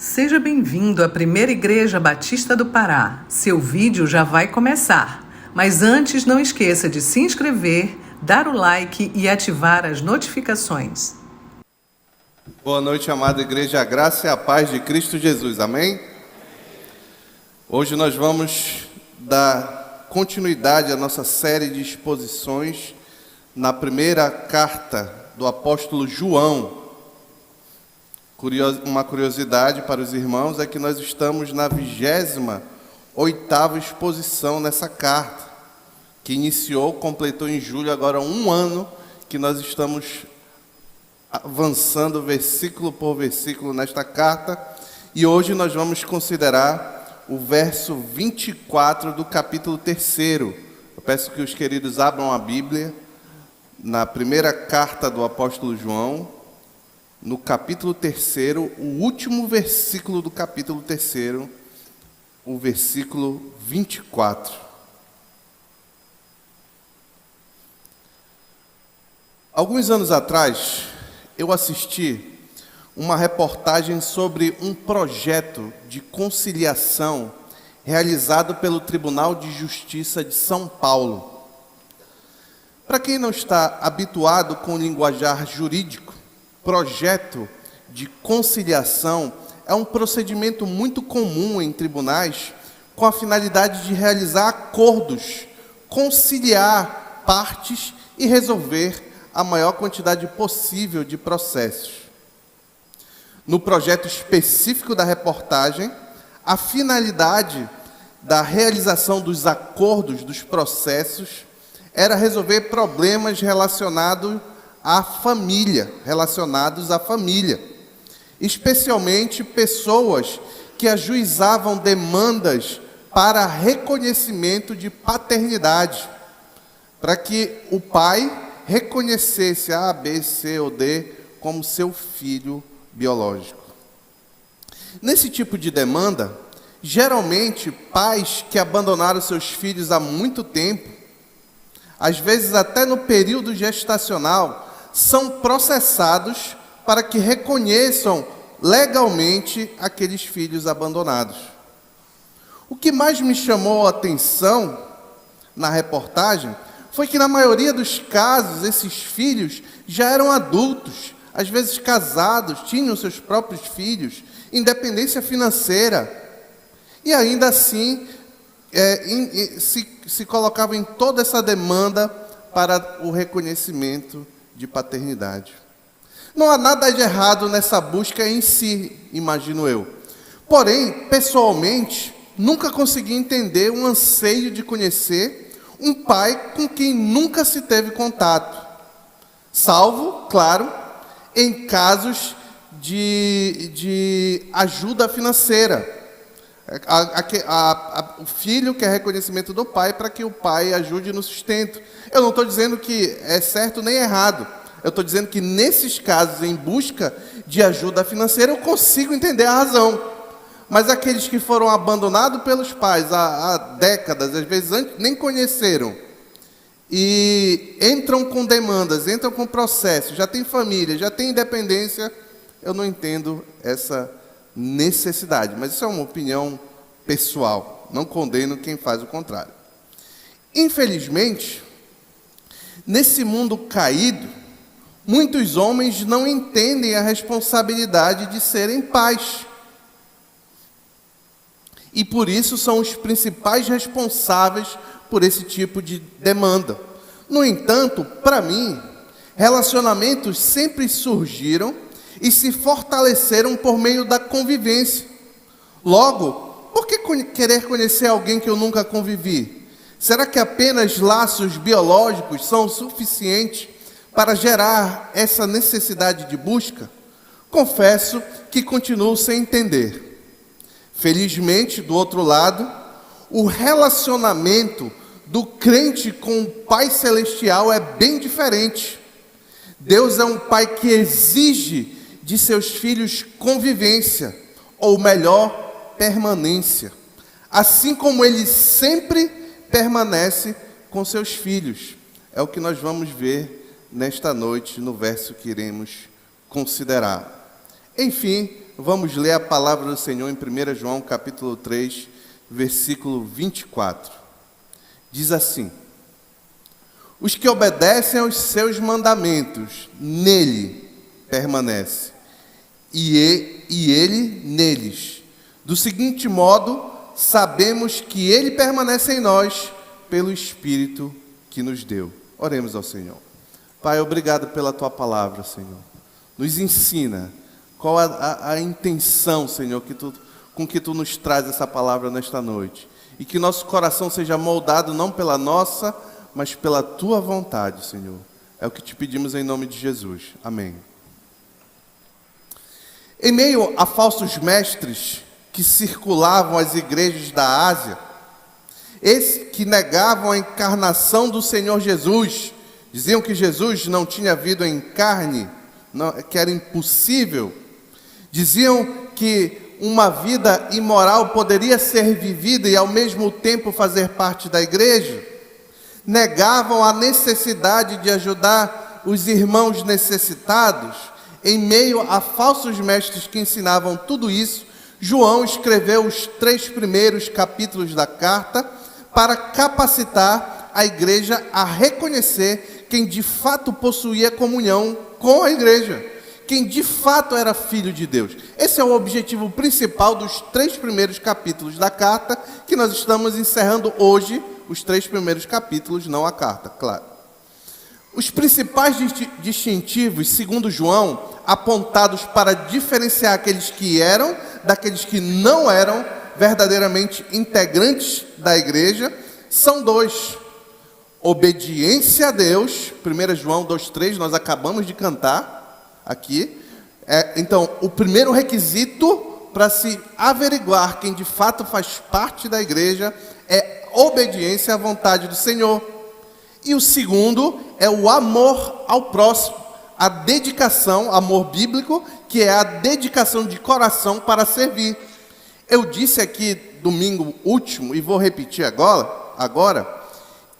Seja bem-vindo à Primeira Igreja Batista do Pará. Seu vídeo já vai começar. Mas antes, não esqueça de se inscrever, dar o like e ativar as notificações. Boa noite, amada igreja, a graça e a paz de Cristo Jesus, amém? Hoje nós vamos dar continuidade à nossa série de exposições na primeira carta do apóstolo João. Uma curiosidade para os irmãos é que nós estamos na 28ª exposição nessa carta, que completou em julho, agora 1 ano que nós estamos avançando versículo por versículo nesta carta, e hoje nós vamos considerar o verso 24 do capítulo 3º. Eu peço que os queridos abram a Bíblia na primeira carta do apóstolo João, no capítulo 3º, o último versículo do capítulo 3º, o versículo 24. Alguns anos atrás, eu assisti uma reportagem sobre um projeto de conciliação realizado pelo Tribunal de Justiça de São Paulo. Para quem não está habituado com o linguajar jurídico, projeto de conciliação é um procedimento muito comum em tribunais com a finalidade de realizar acordos, conciliar partes e resolver a maior quantidade possível de processos. No projeto específico da reportagem, a finalidade da realização dos acordos, dos processos, era resolver problemas relacionados à família, especialmente pessoas que ajuizavam demandas para reconhecimento de paternidade, para que o pai reconhecesse A, B, C ou D como seu filho biológico. Nesse tipo de demanda, geralmente pais que abandonaram seus filhos há muito tempo, às vezes até no período gestacional, são processados para que reconheçam legalmente aqueles filhos abandonados. O que mais me chamou a atenção na reportagem foi que, na maioria dos casos, esses filhos já eram adultos, às vezes casados, tinham seus próprios filhos, independência financeira, e ainda assim se colocavam em toda essa demanda para o reconhecimento de paternidade. Não há nada de errado nessa busca em si, imagino eu. Porém, pessoalmente, nunca consegui entender um anseio de conhecer um pai com quem nunca se teve contato, salvo, claro, em casos de ajuda financeira. O filho quer reconhecimento do pai para que o pai ajude no sustento. Eu não estou dizendo que é certo nem errado. Eu estou dizendo que nesses casos, em busca de ajuda financeira, eu consigo entender a razão. Mas aqueles que foram abandonados pelos pais há décadas, às vezes nem conheceram, e entram com demandas, entram com processos, já tem família, já tem independência, eu não entendo essa necessidade. Mas isso é uma opinião pessoal, não condeno quem faz o contrário. Infelizmente, nesse mundo caído, muitos homens não entendem a responsabilidade de serem pais. E por isso são os principais responsáveis por esse tipo de demanda. No entanto, para mim, relacionamentos sempre surgiram e se fortaleceram por meio da convivência. Logo, por que querer conhecer alguém que eu nunca convivi? Será que apenas laços biológicos são suficientes para gerar essa necessidade de busca? Confesso que continuo sem entender. Felizmente, do outro lado, o relacionamento do crente com o Pai Celestial é bem diferente. Deus é um Pai que exige de seus filhos convivência, ou melhor, permanência. Assim como Ele sempre permanece com seus filhos. É o que nós vamos ver nesta noite, no verso que iremos considerar. Enfim, vamos ler a palavra do Senhor em 1 João capítulo 3, versículo 24. Diz assim: os que obedecem aos seus mandamentos, nele permanece, e ele neles. Do seguinte modo, sabemos que ele permanece em nós, pelo Espírito que nos deu. Oremos ao Senhor. Pai, obrigado pela tua palavra, Senhor. Nos ensina qual a intenção, Senhor, com que tu nos traz essa palavra nesta noite. E que nosso coração seja moldado não pela nossa, mas pela tua vontade, Senhor. É o que te pedimos em nome de Jesus. Amém. Em meio a falsos mestres que circulavam as igrejas da Ásia, esses que negavam a encarnação do Senhor Jesus, diziam que Jesus não tinha vindo em carne, que era impossível, diziam que uma vida imoral poderia ser vivida e ao mesmo tempo fazer parte da igreja, negavam a necessidade de ajudar os irmãos necessitados. Em meio a falsos mestres que ensinavam tudo isso, João escreveu os 3 primeiros capítulos da carta para capacitar a igreja a reconhecer quem de fato possuía comunhão com a igreja, quem de fato era filho de Deus. Esse é o objetivo principal dos 3 primeiros capítulos da carta, que nós estamos encerrando hoje, os 3 primeiros capítulos, não a carta, claro. Os principais distintivos, segundo João, apontados para diferenciar aqueles que eram daqueles que não eram verdadeiramente integrantes da igreja, são 2. Obediência a Deus, 1 João 2,3, nós acabamos de cantar aqui. Então, o primeiro requisito para se averiguar quem de fato faz parte da igreja é obediência à vontade do Senhor. E o segundo é o amor ao próximo, a dedicação, amor bíblico, que é a dedicação de coração para servir. Eu disse aqui domingo último, e vou repetir agora,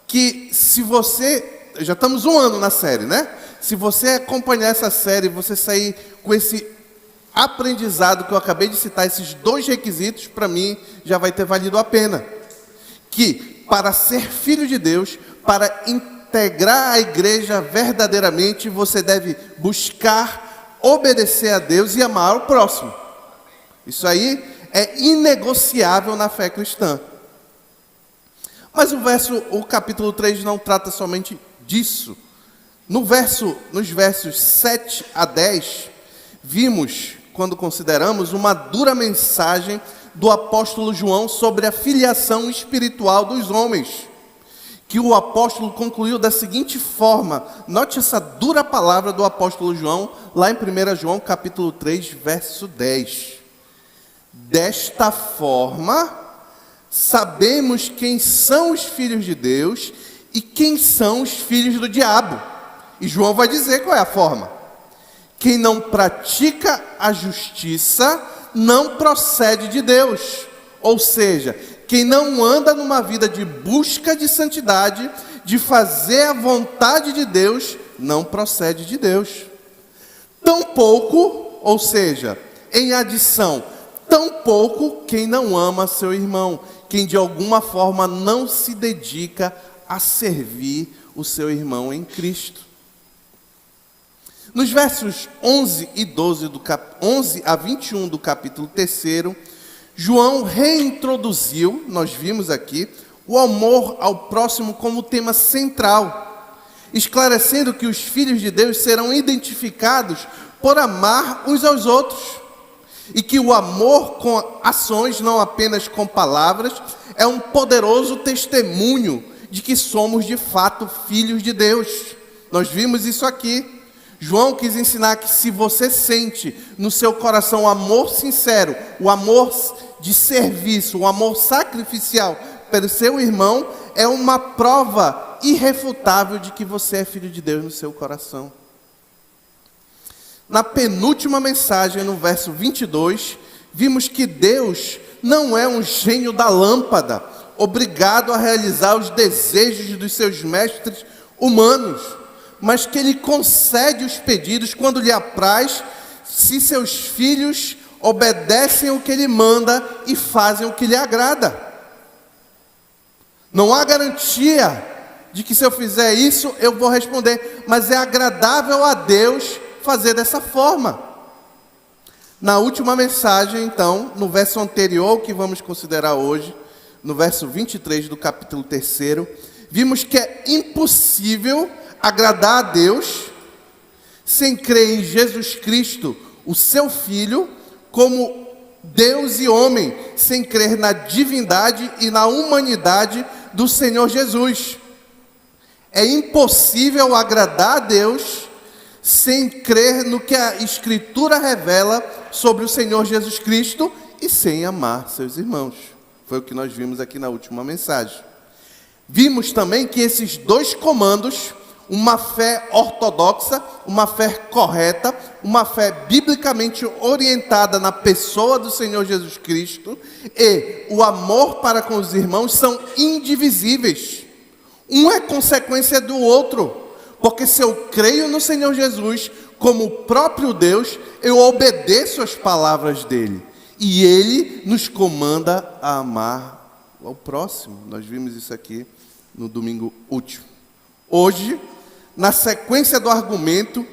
que se você, já estamos 1 ano na série, né? Se você acompanhar essa série, você sair com esse aprendizado que eu acabei de citar, esses 2 requisitos, para mim, já vai ter valido a pena. Que para ser filho de Deus, para integrar a igreja verdadeiramente, você deve buscar obedecer a Deus e amar o próximo. Isso aí é inegociável na fé cristã. Mas o capítulo 3 não trata somente disso. Nos versos 7 a 10, vimos, quando consideramos, uma dura mensagem do apóstolo João sobre a filiação espiritual dos homens, que o apóstolo concluiu da seguinte forma. Note essa dura palavra do apóstolo João, lá em 1 João capítulo 3, verso 10. Desta forma, sabemos quem são os filhos de Deus e quem são os filhos do diabo. E João vai dizer qual é a forma. Quem não pratica a justiça não procede de Deus. Ou seja, quem não anda numa vida de busca de santidade, de fazer a vontade de Deus, não procede de Deus. Tampouco, ou seja, em adição, tampouco quem não ama seu irmão, quem de alguma forma não se dedica a servir o seu irmão em Cristo. Nos versos 11 e 11 a 21 do capítulo 3, João reintroduziu, nós vimos aqui, o amor ao próximo como tema central, esclarecendo que os filhos de Deus serão identificados por amar uns aos outros, e que o amor com ações, não apenas com palavras, é um poderoso testemunho de que somos de fato filhos de Deus. Nós vimos isso aqui. João quis ensinar que se você sente no seu coração o amor sincero, o amor de serviço, o amor sacrificial pelo seu irmão, é uma prova irrefutável de que você é filho de Deus no seu coração. Na penúltima mensagem, no verso 22, vimos que Deus não é um gênio da lâmpada, obrigado a realizar os desejos dos seus mestres humanos, mas que Ele concede os pedidos quando lhe apraz, se seus filhos obedecem o que ele manda e fazem o que lhe agrada. Não há garantia de que se eu fizer isso, eu vou responder, mas é agradável a Deus fazer dessa forma. Na última mensagem, então, no verso anterior que vamos considerar hoje, no verso 23 do capítulo 3, vimos que é impossível agradar a Deus sem crer em Jesus Cristo, o seu Filho, como Deus e homem, sem crer na divindade e na humanidade do Senhor Jesus. É impossível agradar a Deus sem crer no que a Escritura revela sobre o Senhor Jesus Cristo e sem amar seus irmãos. Foi o que nós vimos aqui na última mensagem. Vimos também que esses dois comandos, uma fé ortodoxa, uma fé correta, uma fé biblicamente orientada na pessoa do Senhor Jesus Cristo e o amor para com os irmãos são indivisíveis. Um é consequência do outro, porque se eu creio no Senhor Jesus como o próprio Deus, eu obedeço às palavras dele. E ele nos comanda a amar ao próximo. Nós vimos isso aqui no domingo último. Hoje, na sequência do argumento,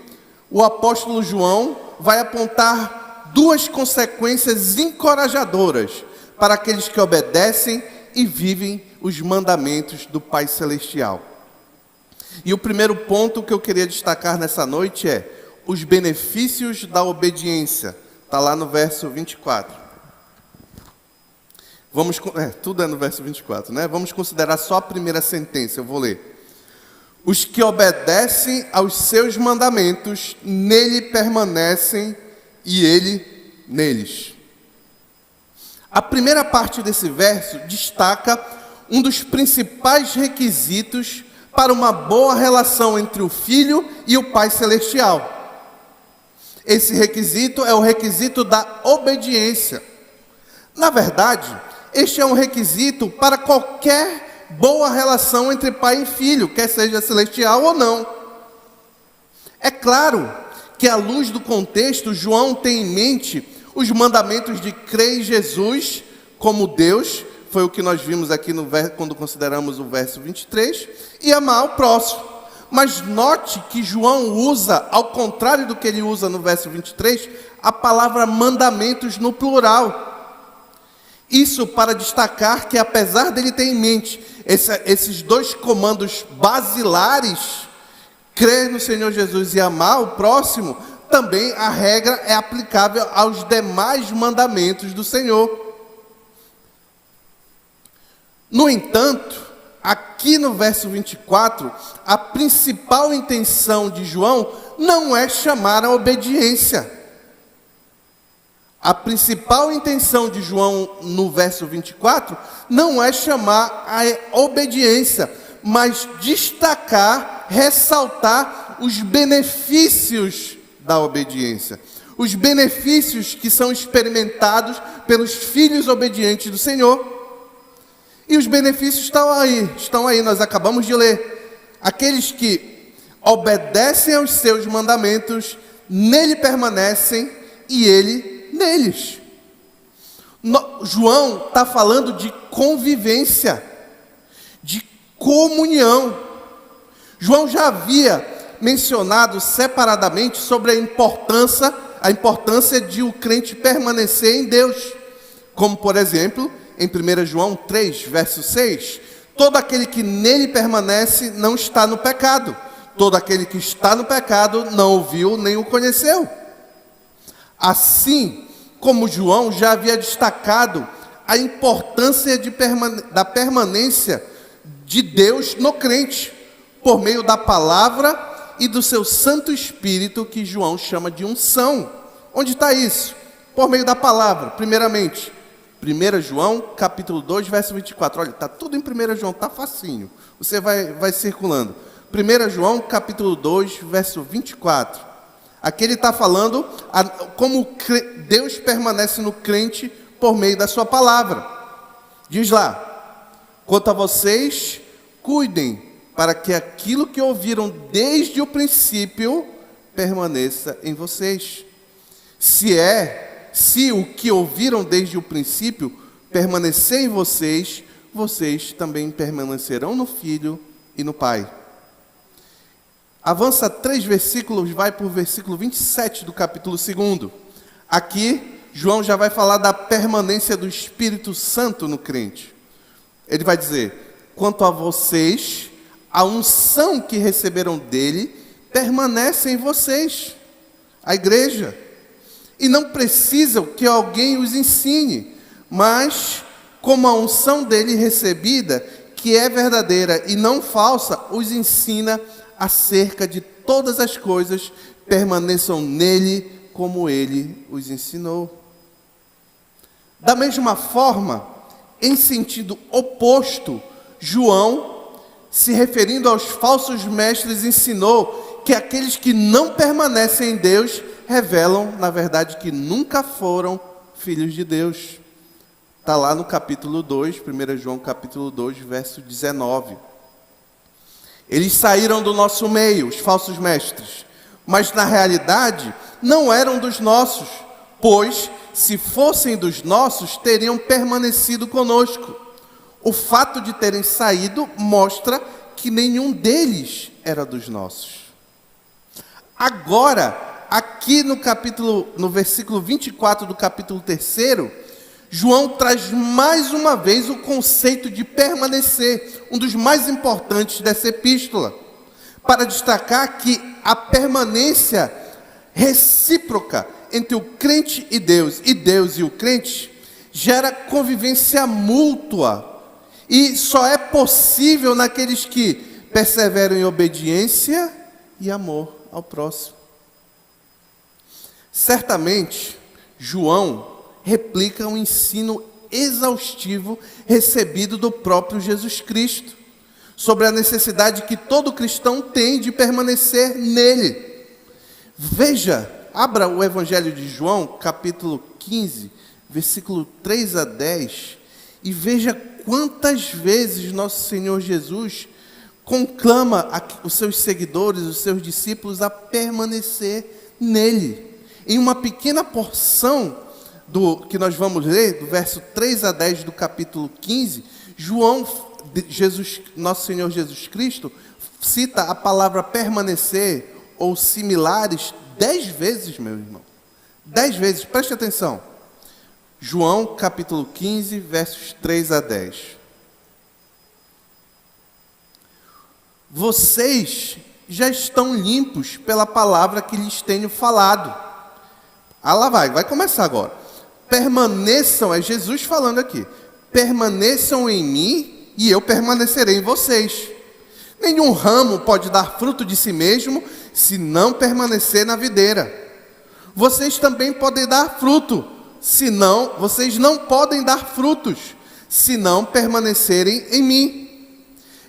o apóstolo João vai apontar duas consequências encorajadoras para aqueles que obedecem e vivem os mandamentos do Pai Celestial. E o primeiro ponto que eu queria destacar nessa noite é os benefícios da obediência. Está lá no verso 24. Tudo é no verso 24, né? Vamos considerar só a primeira sentença, eu vou ler. Os que obedecem aos seus mandamentos, nele permanecem e ele neles. A primeira parte desse verso destaca um dos principais requisitos para uma boa relação entre o Filho e o Pai Celestial. Esse requisito é o requisito da obediência. Na verdade, este é um requisito para qualquer boa relação entre pai e filho, quer seja celestial ou não. É claro que, à luz do contexto, João tem em mente os mandamentos de crer em Jesus como Deus, foi o que nós vimos aqui quando consideramos o verso 23, e amar o próximo. Mas note que João usa, ao contrário do que ele usa no verso 23, a palavra mandamentos no plural. Isso para destacar que, apesar dele ter em mente esses dois comandos basilares, crer no Senhor Jesus e amar o próximo, também a regra é aplicável aos demais mandamentos do Senhor. No entanto, aqui no verso 24, a principal intenção de João não é chamar a obediência. A principal intenção de João no verso 24 não é chamar a obediência, mas destacar, ressaltar os benefícios da obediência. Os benefícios que são experimentados pelos filhos obedientes do Senhor. E os benefícios estão aí, nós acabamos de ler. Aqueles que obedecem aos seus mandamentos, nele permanecem e ele neles. João está falando de convivência, de comunhão. João já havia mencionado separadamente sobre a importância de o crente permanecer em Deus. Como, por exemplo, em 1 João 3, verso 6, todo aquele que nele permanece não está no pecado. Todo aquele que está no pecado não o viu nem o conheceu. Assim como João já havia destacado a importância da permanência de Deus no crente, por meio da palavra e do seu Santo Espírito, que João chama de unção. Onde está isso? Por meio da palavra, primeiramente. 1 João, capítulo 2, verso 24. Olha, está tudo em 1 João, está facinho. Você vai circulando. 1 João, capítulo 2, verso 24. Aqui ele está falando como Deus permanece no crente por meio da sua palavra. Diz lá: quanto a vocês, cuidem para que aquilo que ouviram desde o princípio permaneça em vocês. Se se o que ouviram desde o princípio permanecer em vocês, vocês também permanecerão no Filho e no Pai. Avança 3 versículos, vai para o versículo 27 do capítulo 2. Aqui, João já vai falar da permanência do Espírito Santo no crente. Ele vai dizer: quanto a vocês, a unção que receberam dele permanece em vocês, a igreja. E não precisam que alguém os ensine, mas como a unção dele recebida, que é verdadeira e não falsa, os ensina acerca de todas as coisas, permaneçam nele como ele os ensinou. Da mesma forma, em sentido oposto, João, se referindo aos falsos mestres, ensinou que aqueles que não permanecem em Deus revelam, na verdade, que nunca foram filhos de Deus. Está lá no capítulo 2, 1 João capítulo 2, verso 19. Eles saíram do nosso meio, os falsos mestres, mas na realidade não eram dos nossos, pois se fossem dos nossos, teriam permanecido conosco. O fato de terem saído mostra que nenhum deles era dos nossos. Agora, aqui no versículo 24 do capítulo 3, João traz mais uma vez o conceito de permanecer, um dos mais importantes dessa epístola, para destacar que a permanência recíproca entre o crente e Deus e o crente, gera convivência mútua, e só é possível naqueles que perseveram em obediência e amor ao próximo. Certamente, João replica um ensino exaustivo recebido do próprio Jesus Cristo, sobre a necessidade que todo cristão tem de permanecer nele. Veja, abra o Evangelho de João, capítulo 15, versículo 3 a 10, e veja quantas vezes nosso Senhor Jesus conclama os seus seguidores, os seus discípulos, a permanecer nele. Em uma pequena porção que nós vamos ler, do verso 3 a 10 do capítulo 15, nosso Senhor Jesus Cristo, cita a palavra permanecer ou similares 10 vezes, meu irmão. 10 vezes, preste atenção. João capítulo 15, versos 3 a 10. Vocês já estão limpos pela palavra que lhes tenho falado. Ah, lá vai começar agora. Permaneçam, é Jesus falando aqui. Permaneçam em mim e eu permanecerei em vocês. Nenhum ramo pode dar fruto de si mesmo se não permanecer na videira. Vocês também podem dar fruto, senão vocês não podem dar frutos, se não permanecerem em mim.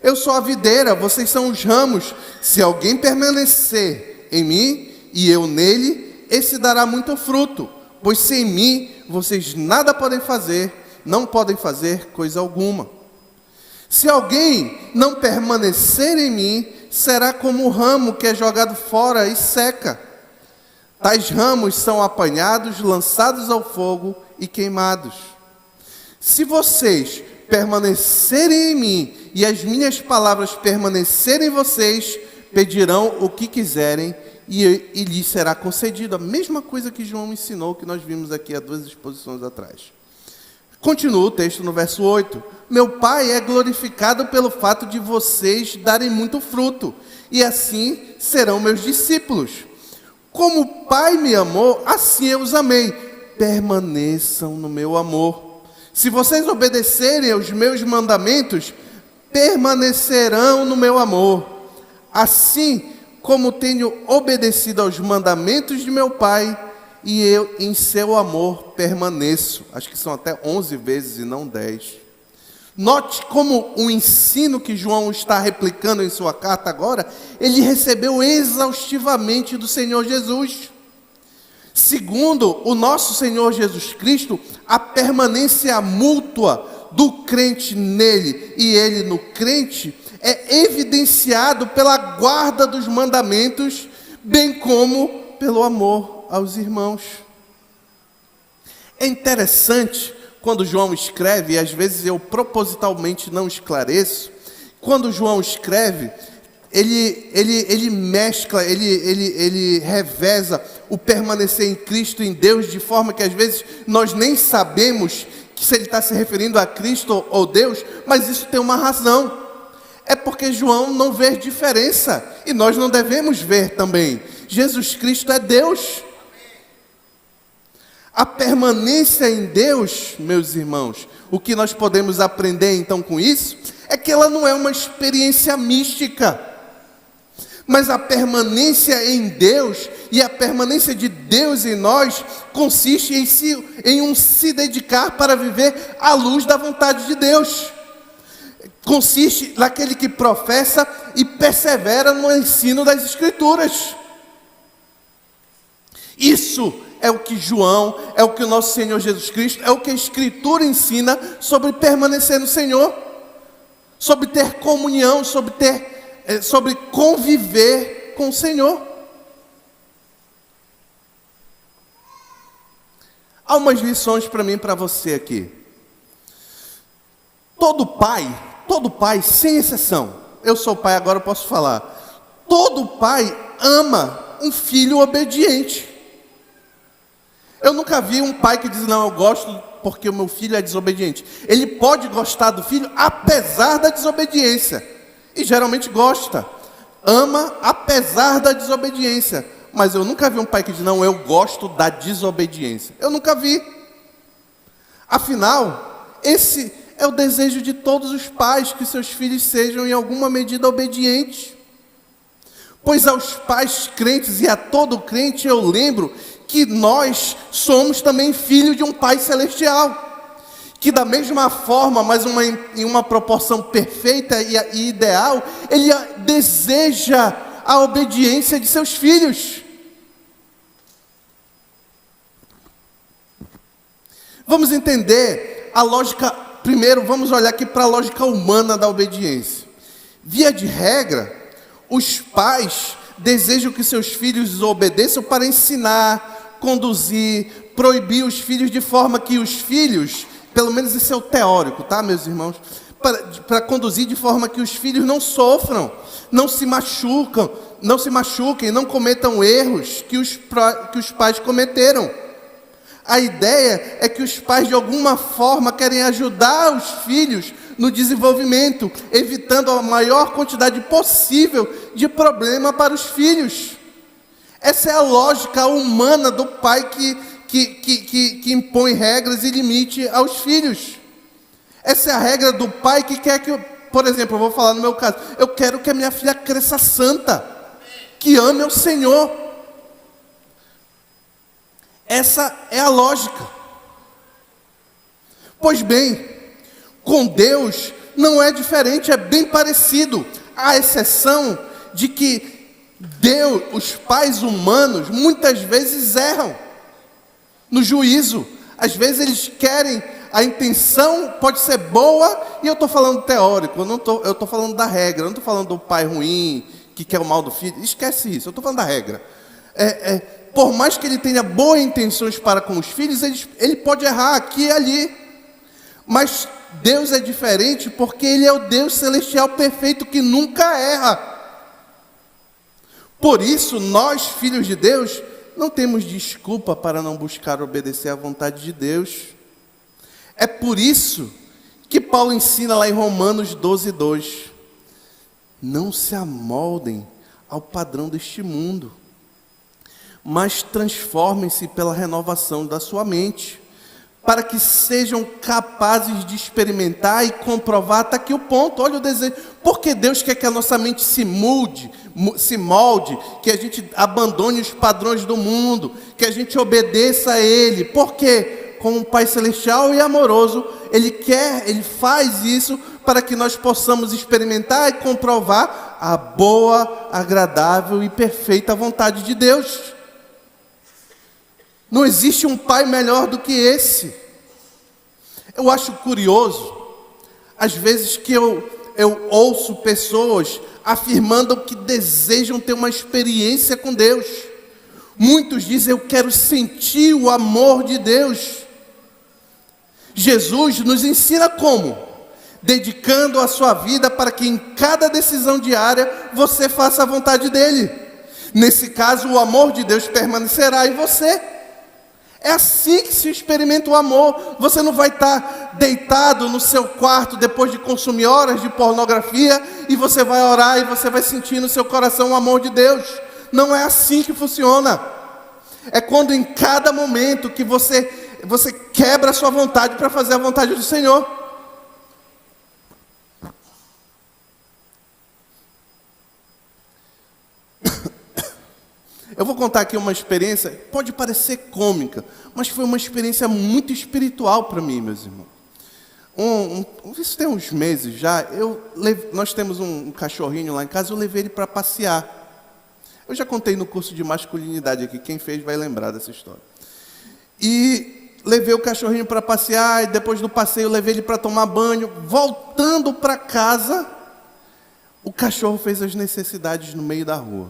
Eu sou a videira, vocês são os ramos. Se alguém permanecer em mim e eu nele, esse dará muito fruto, pois sem mim vocês nada podem fazer, não podem fazer coisa alguma. Se alguém não permanecer em mim, será como o ramo que é jogado fora e seca. Tais ramos são apanhados, lançados ao fogo e queimados. Se vocês permanecerem em mim e as minhas palavras permanecerem em vocês, pedirão o que quiserem e lhes será concedido. A mesma coisa que João ensinou, que nós vimos aqui há 2 exposições atrás. Continua o texto no verso 8. Meu Pai é glorificado pelo fato de vocês darem muito fruto, e assim serão meus discípulos. Como o Pai me amou, assim eu os amei. Permaneçam no meu amor. Se vocês obedecerem aos meus mandamentos, permanecerão no meu amor. Assim como tenho obedecido aos mandamentos de meu Pai, e eu em seu amor permaneço. Acho que são até 11 vezes e não 10. Note como o ensino que João está replicando em sua carta agora, ele recebeu exaustivamente do Senhor Jesus. Segundo o nosso Senhor Jesus Cristo, a permanência mútua do crente nele e ele no crente é evidenciado pela guarda dos mandamentos, bem como pelo amor aos irmãos. É interessante quando João escreve, e às vezes eu propositalmente não esclareço, quando João escreve, ele mescla, ele reveza o permanecer em Cristo, em Deus, de forma que às vezes nós nem sabemos que se ele está se referindo a Cristo ou Deus, mas isso tem uma razão. É porque João não vê diferença, e nós não devemos ver também. Jesus Cristo é Deus. A permanência em Deus, meus irmãos, o que nós podemos aprender então com isso, é que ela não é uma experiência mística, mas a permanência em Deus e a permanência de Deus em nós consiste em um se dedicar para viver à luz da vontade de Deus. Consiste naquele que professa e persevera no ensino das Escrituras. Isso é o que João, é o que o nosso Senhor Jesus Cristo, é o que a Escritura ensina sobre permanecer no Senhor, sobre ter comunhão, sobre conviver com o Senhor. Há umas lições para mim e para você aqui. Todo pai, sem exceção, eu sou pai agora, eu posso falar, todo pai ama um filho obediente. Eu nunca vi um pai que diz, não, eu gosto porque o meu filho é desobediente. Ele pode gostar do filho apesar da desobediência, e geralmente gosta, ama apesar da desobediência, mas eu nunca vi um pai que diz, não, eu gosto da desobediência. Eu nunca vi. Afinal, esse é o desejo de todos os pais, que seus filhos sejam em alguma medida obedientes. Pois aos pais crentes e a todo crente eu lembro que nós somos também filhos de um Pai Celestial, que da mesma forma, mas em uma proporção perfeita e ideal, Ele deseja a obediência de seus filhos. Vamos entender a lógica, primeiro vamos olhar aqui para a lógica humana da obediência. Via de regra, os pais desejam que seus filhos obedeçam para ensinar, conduzir, proibir os filhos, de forma que os filhos, pelo menos esse é o teórico, tá, meus irmãos? Para conduzir de forma que os filhos não sofram, não se machuquem, não cometam erros que os pais cometeram. A ideia é que os pais de alguma forma querem ajudar os filhos no desenvolvimento, evitando a maior quantidade possível de problema para os filhos. Essa é a lógica humana do pai que impõe regras e limite aos filhos. Essa é a regra do pai que quer que, por exemplo, eu vou falar no meu caso, eu quero que a minha filha cresça santa, que ame ao Senhor. Essa é a lógica. Pois bem, com Deus não é diferente, é bem parecido, à exceção de que Deus, os pais humanos, muitas vezes erram no juízo. Às vezes eles querem, a intenção pode ser boa, e eu estou falando teórico, eu estou falando da regra, eu não estou falando do pai ruim, que quer o mal do filho, esquece isso, eu estou falando da regra. Por mais que ele tenha boas intenções para com os filhos, ele pode errar aqui e ali, mas Deus é diferente, porque Ele é o Deus celestial perfeito, que nunca erra. Por isso, nós, filhos de Deus, não temos desculpa para não buscar obedecer à vontade de Deus. É por isso que Paulo ensina lá em Romanos 12:2, não se amoldem ao padrão deste mundo, mas transformem-se pela renovação da sua mente, para que sejam capazes de experimentar e comprovar. Está aqui o ponto, olha o desejo. Porque Deus quer que a nossa mente se molde, que a gente abandone os padrões do mundo, que a gente obedeça a Ele. Porque, como um Pai Celestial e amoroso, Ele faz isso para que nós possamos experimentar e comprovar a boa, agradável e perfeita vontade de Deus. Não existe um pai melhor do que esse. Eu acho curioso, às vezes, que eu ouço pessoas afirmando que desejam ter uma experiência com Deus. Muitos dizem, eu quero sentir o amor de Deus. Jesus nos ensina como? Dedicando a sua vida para que em cada decisão diária você faça a vontade dele. Nesse caso, o amor de Deus permanecerá em você. É assim que se experimenta o amor. Você não vai estar deitado no seu quarto depois de consumir horas de pornografia e você vai orar e você vai sentir no seu coração o amor de Deus. Não é assim que funciona. É quando em cada momento que você quebra a sua vontade para fazer a vontade do Senhor. Eu vou contar aqui uma experiência, pode parecer cômica, mas foi uma experiência muito espiritual para mim, meus irmãos. Isso tem uns meses já, nós temos um cachorrinho lá em casa, eu levei ele para passear. Eu já contei no curso de masculinidade aqui, quem fez vai lembrar dessa história. E levei o cachorrinho para passear, e depois do passeio levei ele para tomar banho. Voltando para casa, o cachorro fez as necessidades no meio da rua.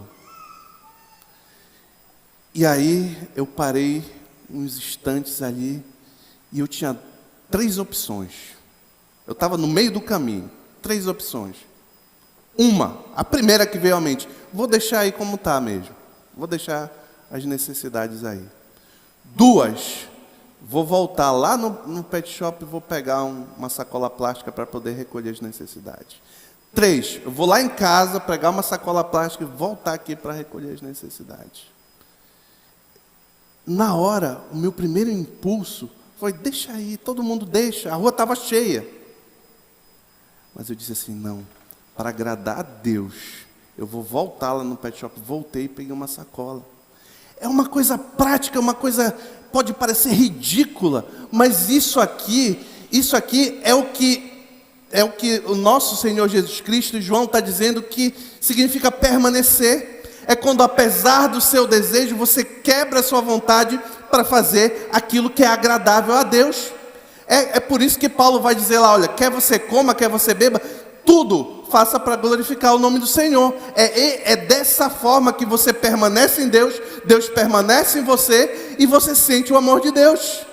E aí eu parei uns instantes ali e eu tinha 3 opções. Eu estava no meio do caminho, 3 opções. A primeira que veio à mente, vou deixar aí como está mesmo. Vou deixar as necessidades aí. 2, vou voltar lá no pet shop e vou pegar uma sacola plástica para poder recolher as necessidades. 3, eu vou lá em casa, pegar uma sacola plástica e voltar aqui para recolher as necessidades. Na hora, o meu primeiro impulso foi, deixa aí, todo mundo deixa, a rua estava cheia. Mas eu disse assim, não, para agradar a Deus, eu vou voltar lá no pet shop. Voltei e peguei uma sacola. É uma coisa prática, uma coisa, pode parecer ridícula, mas isso aqui é o que o nosso Senhor Jesus Cristo, e João está dizendo que significa permanecer. É quando, apesar do seu desejo, você quebra a sua vontade para fazer aquilo que é agradável a Deus. É por isso que Paulo vai dizer lá, olha, quer você coma, quer você beba, tudo faça para glorificar o nome do Senhor. É dessa forma que você permanece em Deus, Deus permanece em você e você sente o amor de Deus.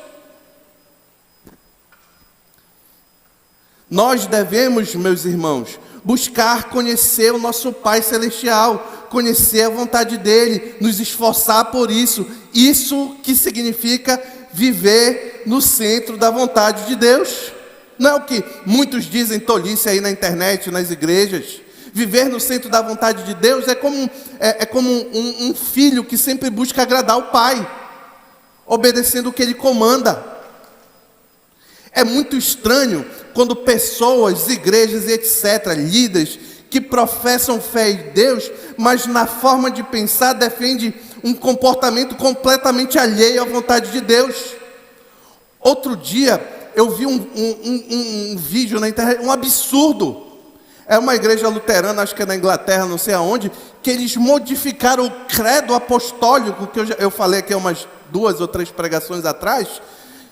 Nós devemos, meus irmãos, buscar conhecer o nosso Pai Celestial, conhecer a vontade dEle, nos esforçar por isso. Isso que significa viver no centro da vontade de Deus. Não é o que muitos dizem tolice aí na internet, nas igrejas. Viver no centro da vontade de Deus é como um filho que sempre busca agradar o pai, obedecendo o que ele comanda. É muito estranho quando pessoas, igrejas e etc., líderes que professam fé em Deus, mas na forma de pensar defende um comportamento completamente alheio à vontade de Deus. Outro dia eu vi um vídeo na internet, um absurdo. É uma igreja luterana, acho que é na Inglaterra, não sei aonde, que eles modificaram o credo apostólico, que eu falei aqui umas 2 ou 3 pregações atrás.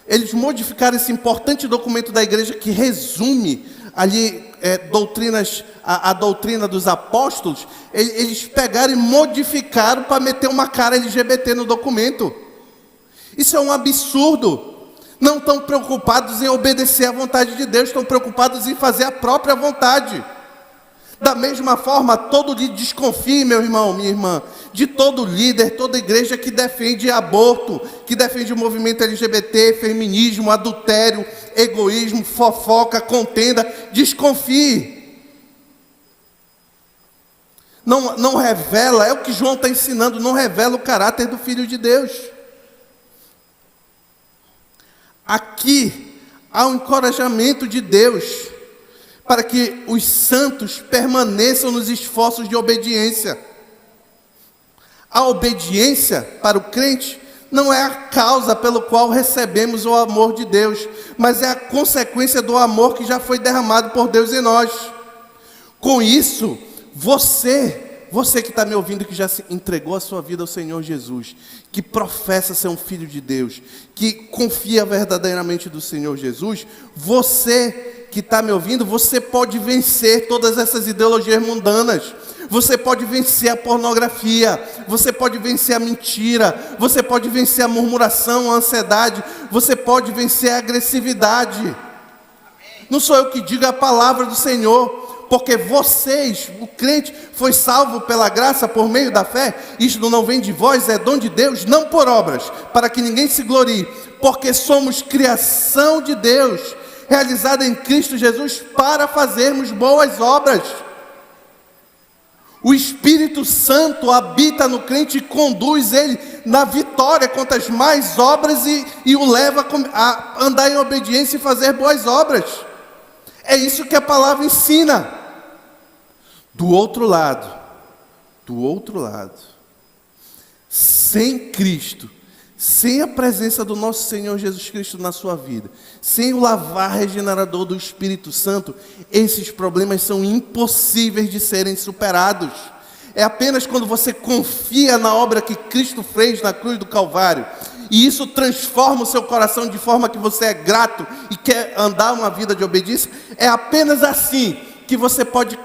Eles modificaram esse importante documento da igreja que resume ali a doutrina dos apóstolos. Eles pegaram e modificaram para meter uma cara LGBT no documento. Isso é um absurdo. Não estão preocupados em obedecer à vontade de Deus, estão preocupados em fazer a própria vontade. Da mesma forma, todo líder, desconfie, meu irmão, minha irmã, de todo líder, toda igreja que defende aborto, que defende o movimento LGBT, feminismo, adultério, egoísmo, fofoca, contenda. Desconfie. Não revela, é o que João está ensinando, não revela o caráter do Filho de Deus. Aqui há um encorajamento de Deus para que os santos permaneçam nos esforços de obediência. A obediência para o crente não é a causa pelo qual recebemos o amor de Deus, mas é a consequência do amor que já foi derramado por Deus em nós. Com isso, você que está me ouvindo, que já se entregou a sua vida ao Senhor Jesus, que professa ser um filho de Deus, que confia verdadeiramente do Senhor Jesus, você que está me ouvindo, você pode vencer todas essas ideologias mundanas. Você pode vencer a pornografia, você pode vencer a mentira, você pode vencer a murmuração, a ansiedade, você pode vencer a agressividade. Não sou eu que digo, é a palavra do Senhor, porque vocês, o crente, foi salvo pela graça por meio da fé. Isto não vem de vós, é dom de Deus, não por obras, para que ninguém se glorie, porque somos criação de Deus, realizada em Cristo Jesus, para fazermos boas obras. O Espírito Santo habita no crente e conduz ele na vitória contra as más obras e o leva a andar em obediência e fazer boas obras. É isso que a palavra ensina. Do outro lado, sem Cristo, sem a presença do nosso Senhor Jesus Cristo na sua vida, sem o lavar regenerador do Espírito Santo, esses problemas são impossíveis de serem superados. É apenas quando você confia na obra que Cristo fez na cruz do Calvário, e isso transforma o seu coração de forma que você é grato e quer andar uma vida de obediência, é apenas assim que você pode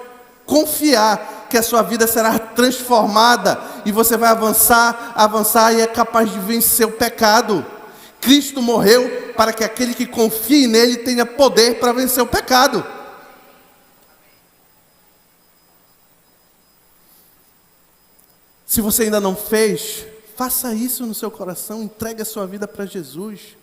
confiar que a sua vida será transformada e você vai avançar e é capaz de vencer o pecado. Cristo morreu para que aquele que confie nele tenha poder para vencer o pecado. Se você ainda não fez, faça isso no seu coração, entregue a sua vida para Jesus.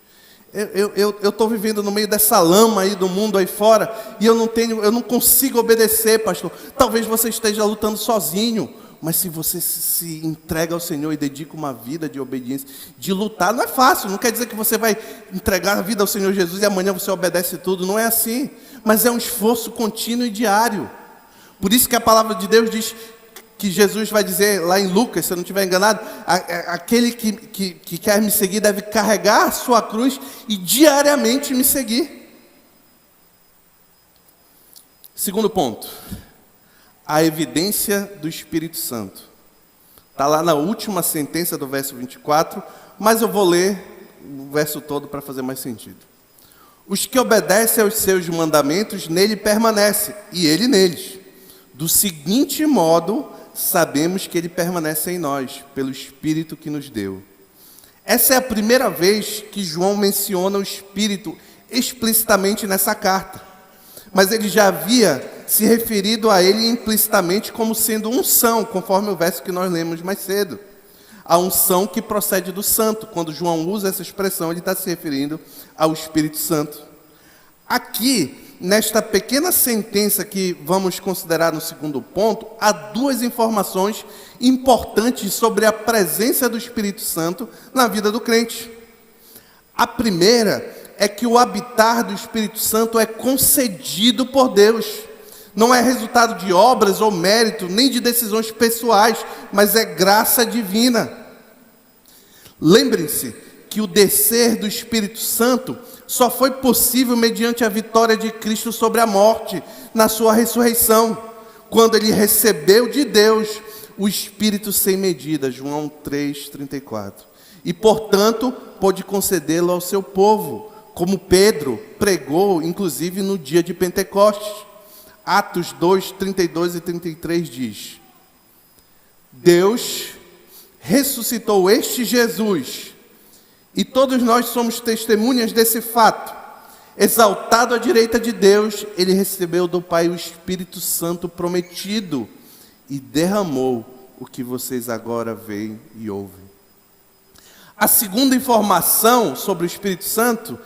Eu estou vivendo no meio dessa lama aí do mundo aí fora, e eu não consigo obedecer, pastor. Talvez você esteja lutando sozinho, mas se você se entrega ao Senhor e dedica uma vida de obediência, de lutar, não é fácil, não quer dizer que você vai entregar a vida ao Senhor Jesus e amanhã você obedece tudo, não é assim, mas é um esforço contínuo e diário. Por isso que a palavra de Deus diz que Jesus vai dizer lá em Lucas, se eu não estiver enganado, aquele que quer me seguir deve carregar a sua cruz e diariamente me seguir. Segundo ponto, a evidência do Espírito Santo. Está lá na última sentença do verso 24, mas eu vou ler o verso todo para fazer mais sentido. Os que obedecem aos seus mandamentos, nele permanecem, e ele neles. Do seguinte modo, sabemos que ele permanece em nós, pelo Espírito que nos deu. Essa é a primeira vez que João menciona o Espírito explicitamente nessa carta. Mas ele já havia se referido a ele implicitamente como sendo unção, conforme o verso que nós lemos mais cedo. A unção que procede do santo. Quando João usa essa expressão, ele está se referindo ao Espírito Santo. Aqui, nesta pequena sentença que vamos considerar no segundo ponto, há duas informações importantes sobre a presença do Espírito Santo na vida do crente. A primeira é que o habitar do Espírito Santo é concedido por Deus. Não é resultado de obras ou mérito, nem de decisões pessoais, mas é graça divina. Lembrem-se que o descer do Espírito Santo só foi possível mediante a vitória de Cristo sobre a morte, na sua ressurreição, quando ele recebeu de Deus o Espírito sem medida, João 3,34. E, portanto, pôde concedê-lo ao seu povo, como Pedro pregou, inclusive no dia de Pentecostes. Atos 2, 32 e 33 diz: Deus ressuscitou este Jesus, e todos nós somos testemunhas desse fato. Exaltado à direita de Deus, ele recebeu do Pai o Espírito Santo prometido e derramou o que vocês agora veem e ouvem. A segunda informação sobre o Espírito Santo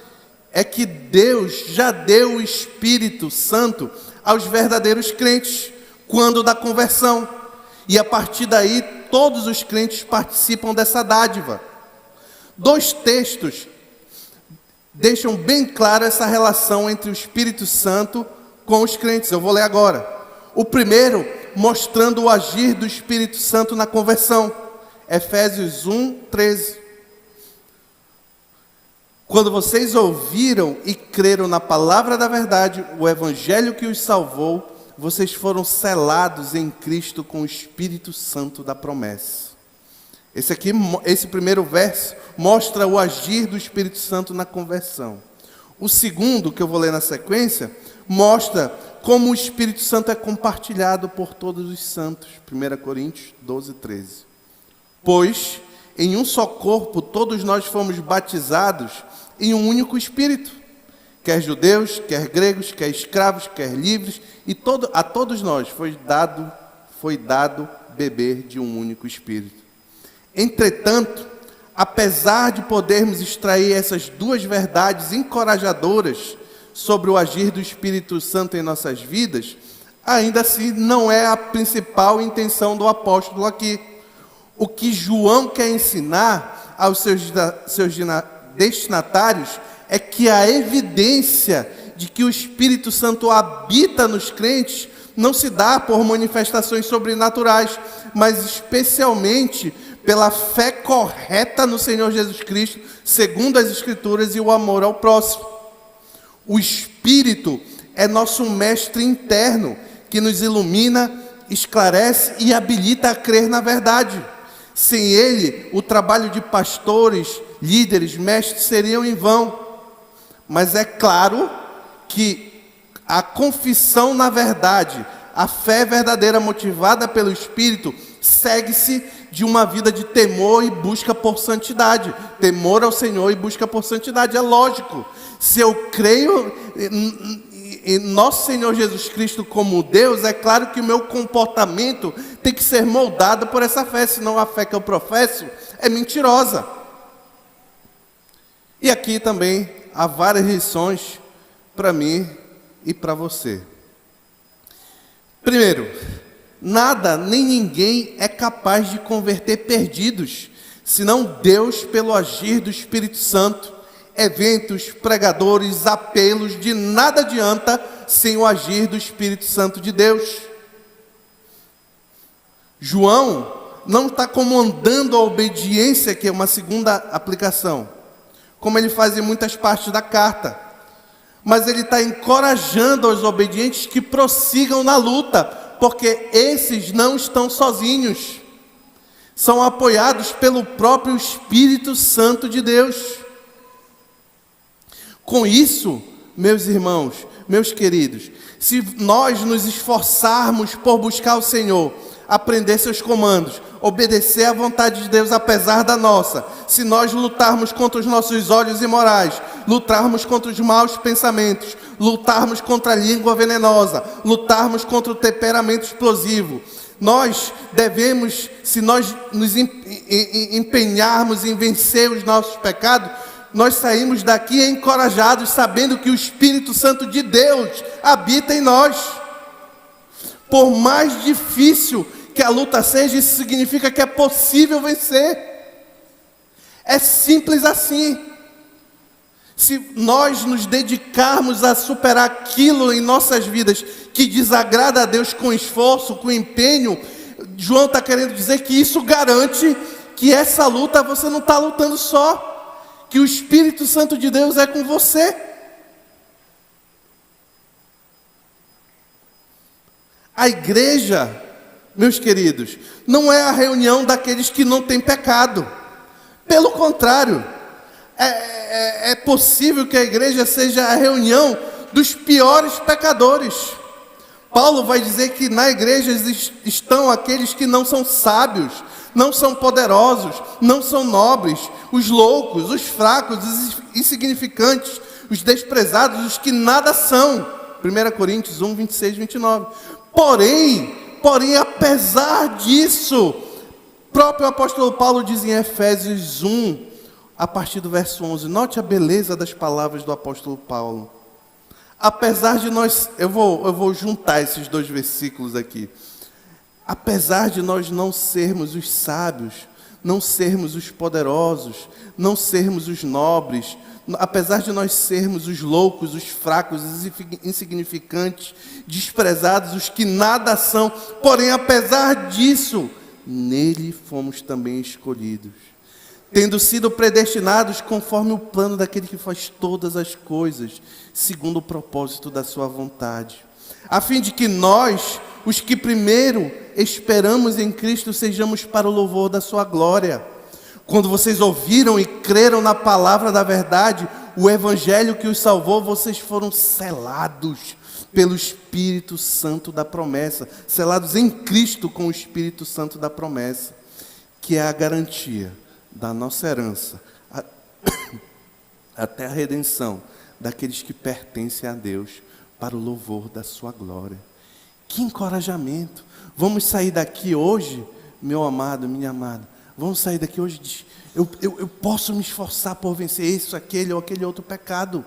é que Deus já deu o Espírito Santo aos verdadeiros crentes, quando da conversão. E a partir daí, todos os crentes participam dessa dádiva. Dois textos deixam bem clara essa relação entre o Espírito Santo com os crentes. Eu vou ler agora. O primeiro, mostrando o agir do Espírito Santo na conversão. Efésios 1, 13. Quando vocês ouviram e creram na palavra da verdade, o evangelho que os salvou, vocês foram selados em Cristo com o Espírito Santo da promessa. Esse primeiro verso mostra o agir do Espírito Santo na conversão. O segundo, que eu vou ler na sequência, mostra como o Espírito Santo é compartilhado por todos os santos. 1 Coríntios 12, 13. Pois, em um só corpo, todos nós fomos batizados em um único Espírito. Quer judeus, quer gregos, quer escravos, quer livres, e a todos nós foi dado beber de um único Espírito. Entretanto, apesar de podermos extrair essas duas verdades encorajadoras sobre o agir do Espírito Santo em nossas vidas, ainda assim não é a principal intenção do apóstolo aqui. O que João quer ensinar aos seus destinatários é que a evidência de que o Espírito Santo habita nos crentes não se dá por manifestações sobrenaturais, mas especialmente pela fé correta no Senhor Jesus Cristo, segundo as Escrituras, e o amor ao próximo. O Espírito é nosso mestre interno, que nos ilumina, esclarece e habilita a crer na verdade. Sem ele, o trabalho de pastores, líderes, mestres seriam em vão. Mas é claro que a confissão na verdade, a fé verdadeira motivada pelo Espírito, segue-se de uma vida de temor e busca por santidade. Temor ao Senhor e busca por santidade, é lógico. Se eu creio em nosso Senhor Jesus Cristo como Deus, é claro que o meu comportamento tem que ser moldado por essa fé, senão a fé que eu professo é mentirosa. E aqui também há várias lições para mim e para você. Primeiro, nada nem ninguém é capaz de converter perdidos, senão Deus pelo agir do Espírito Santo. Eventos, pregadores, apelos, de nada adianta sem o agir do Espírito Santo de Deus. João não está comandando a obediência, que é uma segunda aplicação, como ele faz em muitas partes da carta, mas ele está encorajando os obedientes que prossigam na luta, porque esses não estão sozinhos, são apoiados pelo próprio Espírito Santo de Deus. Com isso, meus irmãos, meus queridos, se nós nos esforçarmos por buscar o Senhor, aprender seus comandos, obedecer à vontade de Deus apesar da nossa, se nós lutarmos contra os nossos olhos imorais, lutarmos contra os maus pensamentos, lutarmos contra a língua venenosa, lutarmos contra o temperamento explosivo, nós devemos, se nós nos empenharmos em vencer os nossos pecados, nós saímos daqui encorajados, sabendo que o Espírito Santo de Deus habita em nós. Por mais difícil que a luta seja, isso significa que é possível vencer. É simples assim. Se nós nos dedicarmos a superar aquilo em nossas vidas que desagrada a Deus com esforço, com empenho, João está querendo dizer que isso garante que essa luta você não está lutando só, que o Espírito Santo de Deus é com você. A igreja, meus queridos, não é a reunião daqueles que não têm pecado. Pelo contrário, é possível que a igreja seja a reunião dos piores pecadores. Paulo vai dizer que na igreja estão aqueles que não são sábios, não são poderosos, não são nobres, os loucos, os fracos, os insignificantes, os desprezados, os que nada são. 1 Coríntios 1, 26, 29. Porém, apesar disso, próprio apóstolo Paulo diz em Efésios 1, a partir do verso 11, note a beleza das palavras do apóstolo Paulo. Apesar de nós, eu vou juntar esses dois versículos aqui. Apesar de nós não sermos os sábios, não sermos os poderosos, não sermos os nobres, apesar de nós sermos os loucos, os fracos, os insignificantes, desprezados, os que nada são, porém, apesar disso, nele fomos também escolhidos, tendo sido predestinados conforme o plano daquele que faz todas as coisas, segundo o propósito da sua vontade, a fim de que nós, os que primeiro esperamos em Cristo, sejamos para o louvor da sua glória. Quando vocês ouviram e creram na palavra da verdade, o evangelho que os salvou, vocês foram selados pelo Espírito Santo da promessa, selados em Cristo com o Espírito Santo da promessa, que é a garantia da nossa herança, até a redenção daqueles que pertencem a Deus, para o louvor da sua glória. Que encorajamento! Vamos sair daqui hoje, meu amado, minha amada, vamos sair daqui hoje, eu posso me esforçar por vencer isso, aquele ou aquele outro pecado,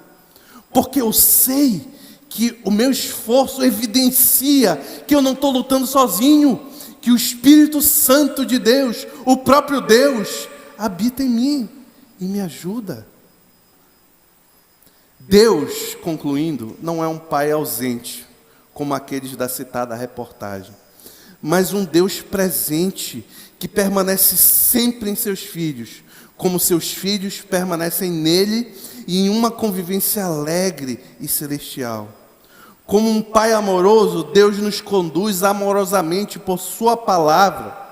porque eu sei que o meu esforço evidencia que eu não estou lutando sozinho, que o Espírito Santo de Deus, o próprio Deus, habita em mim e me ajuda. Deus, concluindo, não é um pai ausente, como aqueles da citada reportagem, mas um Deus presente, que permanece sempre em seus filhos, como seus filhos permanecem nele, e em uma convivência alegre e celestial. Como um pai amoroso, Deus nos conduz amorosamente por sua palavra,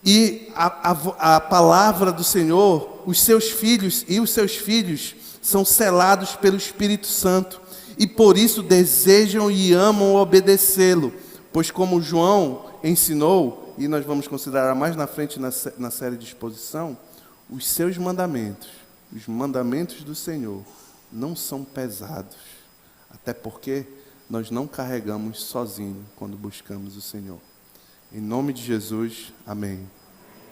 e a palavra do Senhor, os seus filhos são selados pelo Espírito Santo, e por isso desejam e amam obedecê-lo, pois como João ensinou, e nós vamos considerar mais na frente na série de exposição, os seus mandamentos, os mandamentos do Senhor, não são pesados, até porque nós não carregamos sozinhos quando buscamos o Senhor. Em nome de Jesus, amém.